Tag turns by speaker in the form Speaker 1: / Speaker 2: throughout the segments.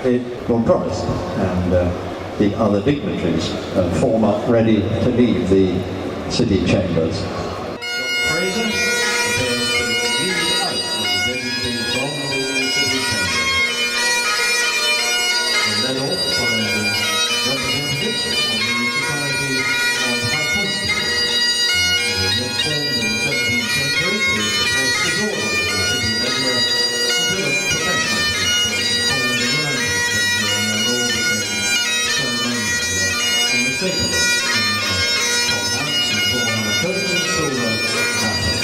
Speaker 1: it will promise. And the other dignitaries form up ready to leave the city chambers.
Speaker 2: Fraser prepares to lead out the dignitaries from the city chambers. And led off by the representatives of the Society of High Constables. It was formed in the 17th century to suppress disorder in the city of Edinburgh until a professional police force formed in the 19th century, and their role became ceremonial and unmistakable. Coats and silver wrappers.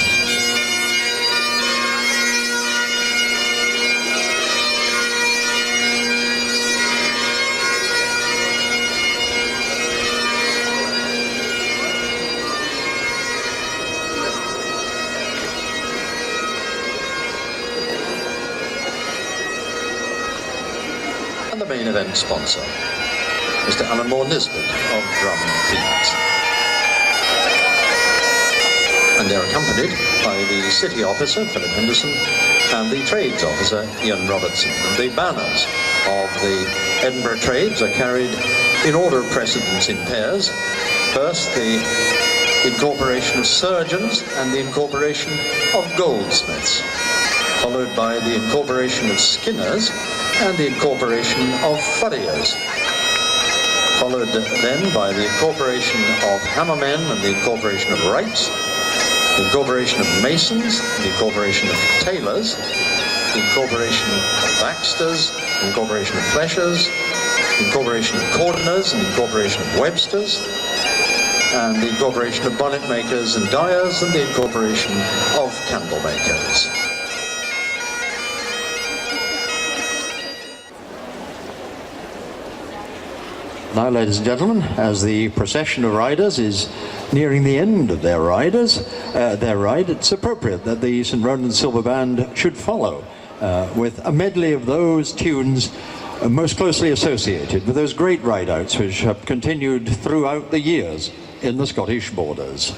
Speaker 3: And the main event sponsor, Mr. Alan Moore Nisbet of Drum Beats. And they're accompanied by the city officer, Philip Henderson, and the trades officer, Ian Robertson. And the banners of the Edinburgh trades are carried in order of precedence in pairs. First, the incorporation of surgeons and the incorporation of goldsmiths, followed by the incorporation of skinners and the incorporation of furriers, followed then by the incorporation of hammermen and the incorporation of wrights, the incorporation of masons, the incorporation of tailors, the incorporation of baxters, the incorporation of fleshers, the incorporation of cordoners, and the incorporation of websters, and the incorporation of bonnet makers and dyers, and the incorporation of candle makers.
Speaker 4: Now, ladies and gentlemen, as the procession of riders is nearing the end of their ride, it's appropriate that the St. Ronan's Silver Band should follow with a medley of those tunes most closely associated with those great ride-outs which have continued throughout the years in the Scottish borders.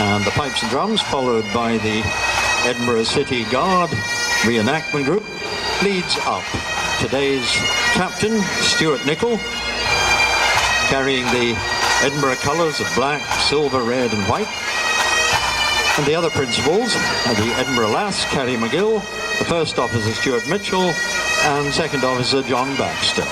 Speaker 4: And the pipes and drums, followed by the Edinburgh City Guard reenactment group, leads up today's captain, Stuart Nichol, carrying the Edinburgh colours of black, silver, red and white. And the other principals are the Edinburgh Lass, Carrie McGill, the first officer, Stuart Mitchell, and second officer, John Baxter.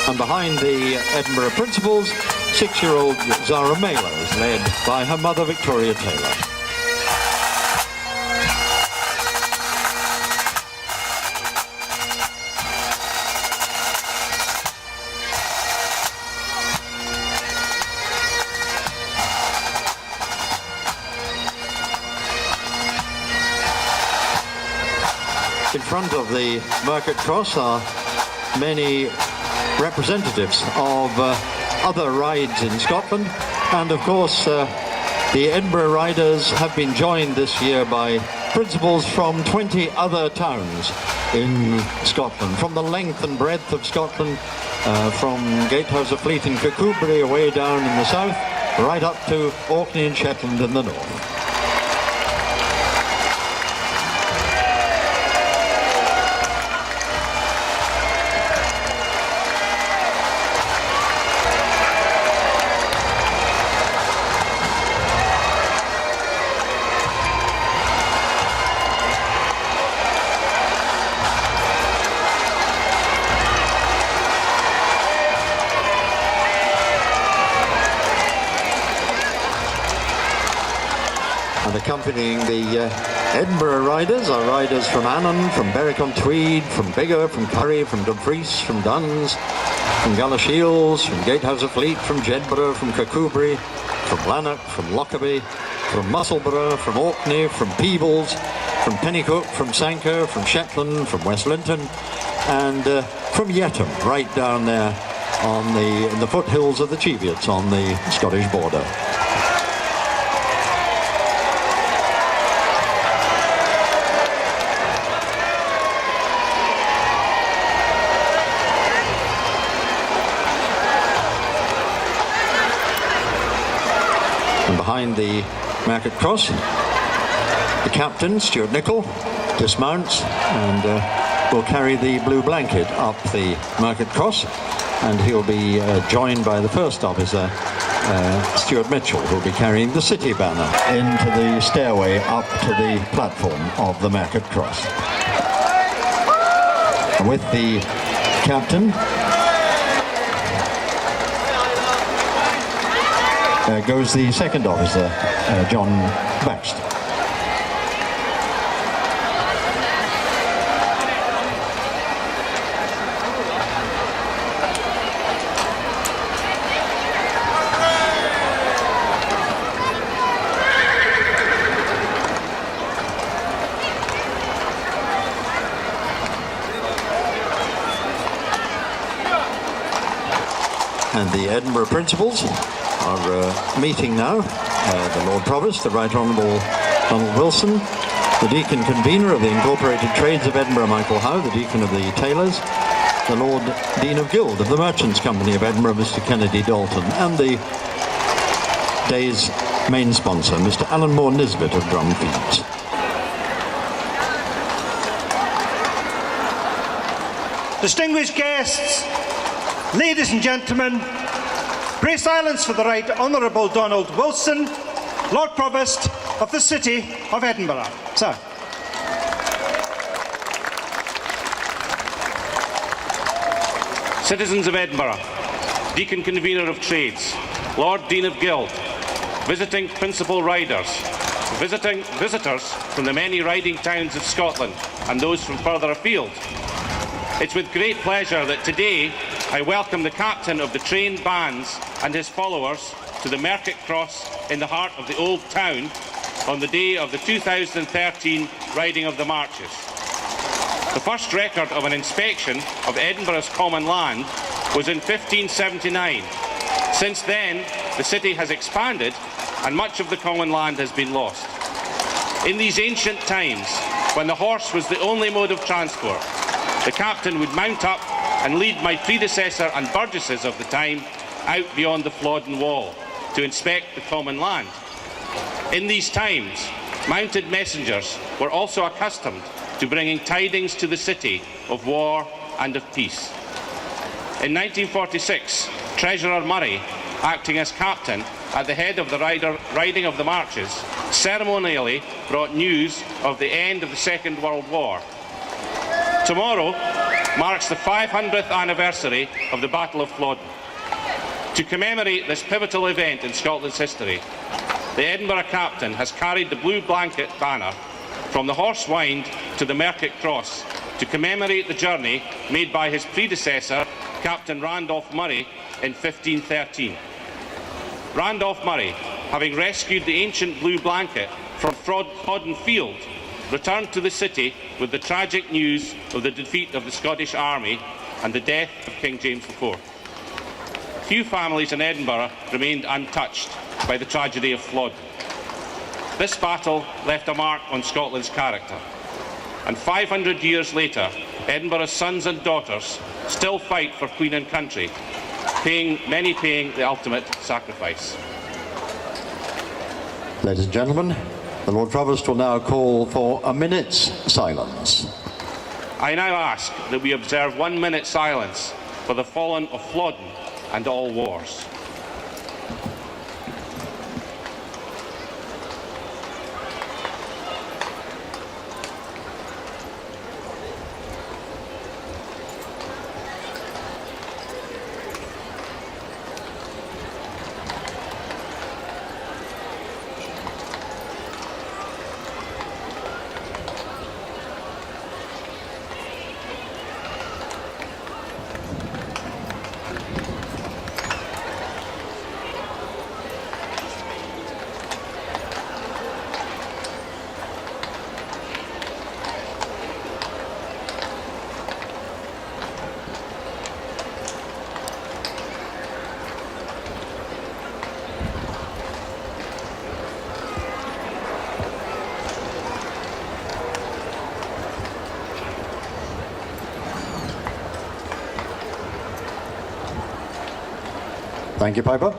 Speaker 4: And behind the Edinburgh principals, 6-year-old Zara Mailer is led by her mother, Victoria Taylor. In front of the Mercat Cross are many representatives of other rides in Scotland, and of course The Edinburgh Riders have been joined this year by principals from 20 other towns in Scotland, from the length and breadth of Scotland, from Gatehouse of Fleet in Kirkcudbright away down in the south, right up to Orkney and Shetland in the north. And accompanying the Edinburgh Riders are riders from Annan, from Berwick-on-Tweed, from Biggar, from Curry, from Dumfries, from Duns, from Galashiels, from Gatehouse of Fleet, from Jedburgh, from Kirkcudbright, from Lanark, from Lockerbie, from Musselburgh, from Orkney, from Peebles, from Pennycook, from Sanquhar, from Shetland, from West Linton, and from Yetton, right down there in the foothills of the Cheviots on the Scottish border. And behind the Mercat Cross, the captain, Stuart Nicholl, dismounts and will carry the blue blanket up the Mercat Cross, and he'll be joined by the first officer, Stuart Mitchell, who'll be carrying the city banner into the stairway up to the platform of the Mercat Cross. And with the captain goes the second officer, John Baxter. And the Edinburgh principals are meeting now. The Lord Provost, the Right Honourable Donald Wilson, the Deacon Convener of the Incorporated Trades of Edinburgh, Michael Howe, the Deacon of the Tailors, the Lord Dean of Guild of the Merchants' Company of Edinburgh, Mr. Kennedy Dalton, and the day's main sponsor, Mr. Alan Moore Nisbet of Drumfields.
Speaker 5: Distinguished guests, ladies and gentlemen, pray silence for the Right Honourable Donald Wilson, Lord Provost of the City of Edinburgh. Sir.
Speaker 6: Citizens of Edinburgh, Deacon Convener of Trades, Lord Dean of Guild, visiting Principal Riders, visitors from the many riding towns of Scotland and those from further afield. It's with great pleasure that today I welcome the captain of the trained bands and his followers to the Mercat Cross in the heart of the Old Town on the day of the 2013 Riding of the Marches. The first record of an inspection of Edinburgh's common land was in 1579. Since then, the city has expanded and much of the common land has been lost. In these ancient times, when the horse was the only mode of transport, the captain would mount up and lead my predecessor and burgesses of the time out beyond the Flodden Wall to inspect the common land. In these times, mounted messengers were also accustomed to bringing tidings to the city of war and of peace. In 1946, Treasurer Murray, acting as captain at the head of the Riding of the Marches, ceremonially brought news of the end of the Second World War. Tomorrow marks the 500th anniversary of the Battle of Flodden. To commemorate this pivotal event in Scotland's history, the Edinburgh captain has carried the blue blanket banner from the Horse Wynd to the Mercat Cross to commemorate the journey made by his predecessor, Captain Randolph Murray, in 1513. Randolph Murray, having rescued the ancient blue blanket from Flodden Field, returned to the city with the tragic news of the defeat of the Scottish Army and the death of King James IV. Few families in Edinburgh remained untouched by the tragedy of Flodden. This battle left a mark on Scotland's character. And 500 years later, Edinburgh's sons and daughters still fight for Queen and country, many paying the ultimate sacrifice.
Speaker 4: Ladies and gentlemen, the Lord Provost will now call for a minute's silence.
Speaker 6: I now ask that we observe 1 minute silence for the fallen of Flodden and all wars.
Speaker 4: Thank you, Piper.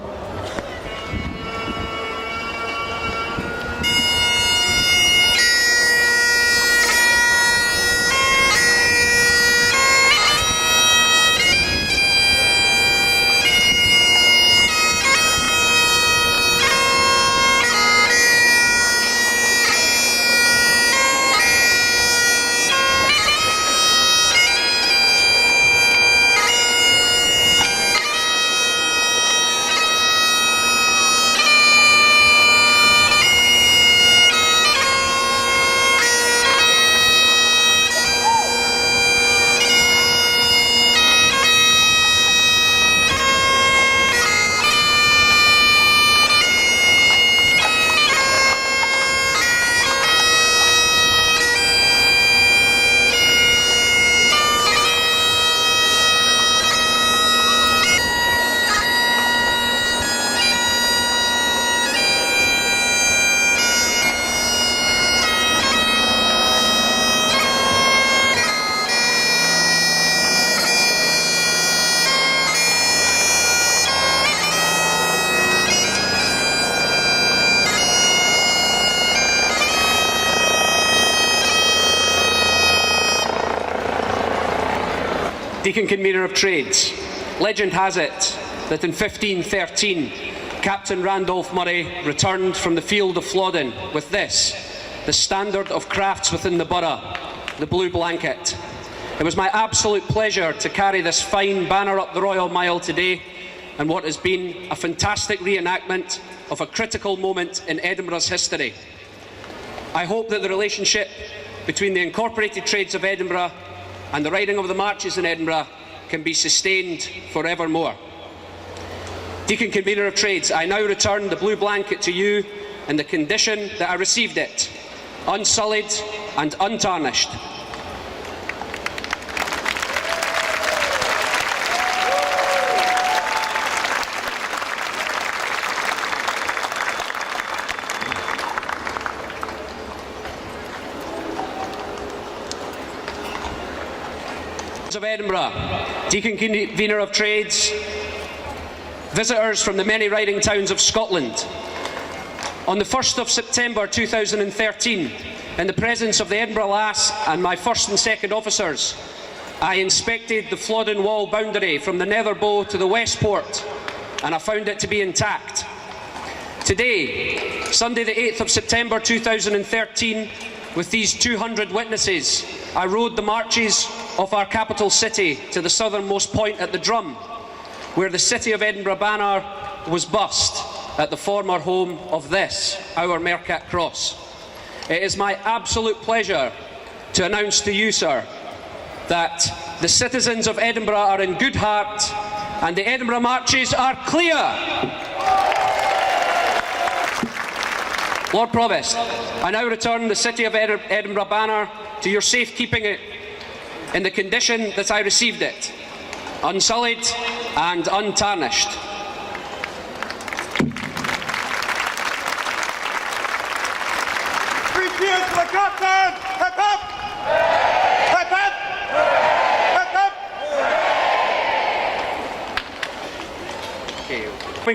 Speaker 7: Deacon Convener of Trades, legend has it that in 1513, Captain Randolph Murray returned from the field of Flodden with this, the standard of crafts within the borough, the blue blanket. It was my absolute pleasure to carry this fine banner up the Royal Mile today in what has been a fantastic reenactment of a critical moment in Edinburgh's history. I hope that the relationship between the incorporated trades of Edinburgh and the riding of the marches in Edinburgh can be sustained forevermore. Deacon Convener of Trades, I now return the blue blanket to you in the condition that I received it, unsullied and untarnished. Of Edinburgh, Deacon Convener of Trades, visitors from the many riding towns of Scotland. On the 1st of September 2013, in the presence of the Edinburgh Lass and my first and second officers, I inspected the Flodden Wall boundary from the Netherbow to the Westport, and I found it to be intact. Today, Sunday the 8th of September 2013, with these 200 witnesses, I rode the marches of our capital city to the southernmost point at the Drum, where the City of Edinburgh banner was bust at the former home of this, our Mercat Cross. It is my absolute pleasure to announce to you, sir, that the citizens of Edinburgh are in good heart and the Edinburgh marches are clear. Lord Provost, I now return the City of Edinburgh banner to your safekeeping in the condition that I received it, unsullied and untarnished.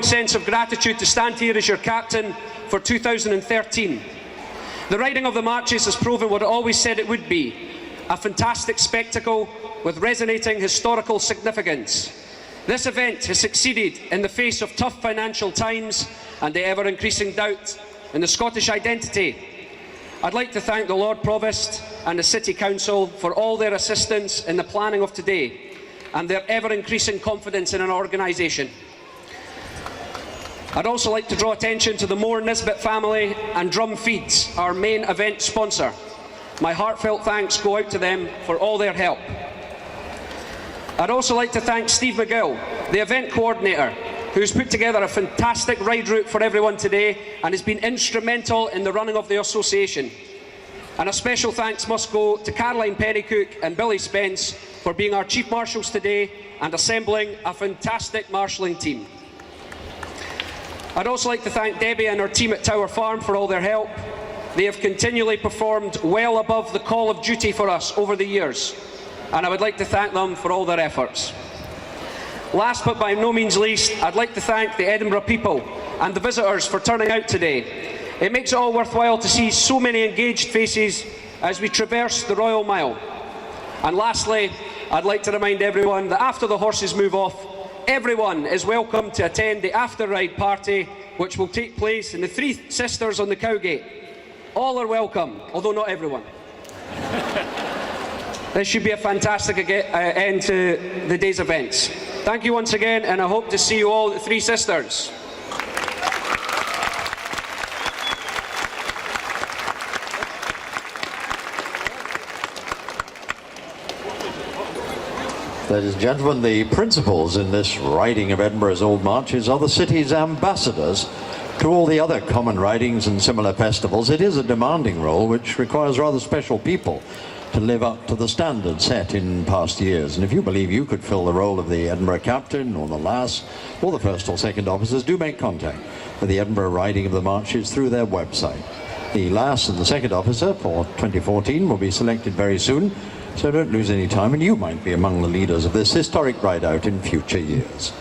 Speaker 7: sense of gratitude to stand here as your captain for 2013. The riding of the marches has proven what it always said it would be, a fantastic spectacle with resonating historical significance. This event has succeeded in the face of tough financial times and the ever-increasing doubt in the Scottish identity. I'd like to thank the Lord Provost and the City Council for all their assistance in the planning of today and their ever-increasing confidence in an organisation. I'd also like to draw attention to the Moore Nisbet family and Drum Feeds, our main event sponsor. My heartfelt thanks go out to them for all their help. I'd also like to thank Steve McGill, the event coordinator, who's put together a fantastic ride route for everyone today and has been instrumental in the running of the association. And a special thanks must go to Caroline Pennycook and Billy Spence for being our Chief Marshals today and assembling a fantastic marshalling team. I'd also like to thank Debbie and her team at Tower Farm for all their help. They have continually performed well above the call of duty for us over the years, and I would like to thank them for all their efforts. Last but by no means least, I'd like to thank the Edinburgh people and the visitors for turning out today. It makes it all worthwhile to see so many engaged faces as we traverse the Royal Mile. And lastly, I'd like to remind everyone that after the horses move off, everyone is welcome to attend the after-ride party, which will take place in the Three Sisters on the Cowgate. All are welcome, although not everyone. This should be a fantastic end to the day's events. Thank you once again, and I hope to see you all at the Three Sisters.
Speaker 4: Ladies and gentlemen, the principals in this riding of Edinburgh's Old Marches are the city's ambassadors to all the other common ridings and similar festivals. It is a demanding role which requires rather special people to live up to the standards set in past years. And if you believe you could fill the role of the Edinburgh captain or the lass or the first or second officers, do make contact with the Edinburgh Riding of the Marches through their website. The lass and the second officer for 2014 will be selected very soon, so don't lose any time, and you might be among the leaders of this historic ride-out in future years.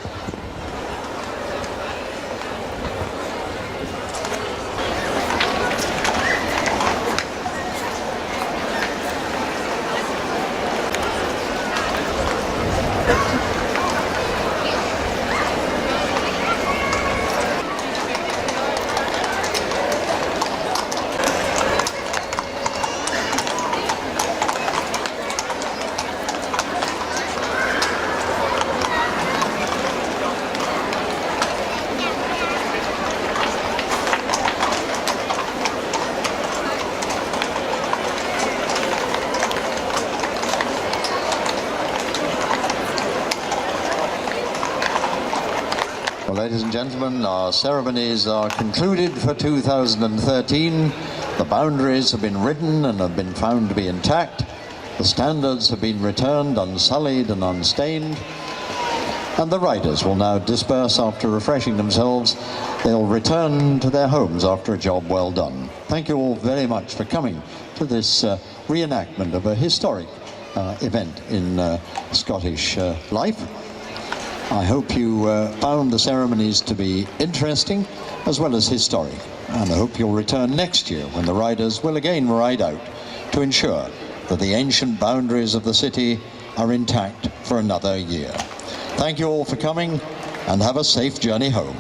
Speaker 1: Ladies and gentlemen, our ceremonies are concluded for 2013. The boundaries have been ridden and have been found to be intact. The standards have been returned unsullied and unstained. And the riders will now disperse after refreshing themselves. They'll return to their homes after a job well done. Thank you all very much for coming to this reenactment of a historic event in Scottish life. I hope you found the ceremonies to be interesting as well as historic, and I hope you'll return next year when the riders will again ride out to ensure that the ancient boundaries of the city are intact for another year. Thank you all for coming, and have a safe journey home.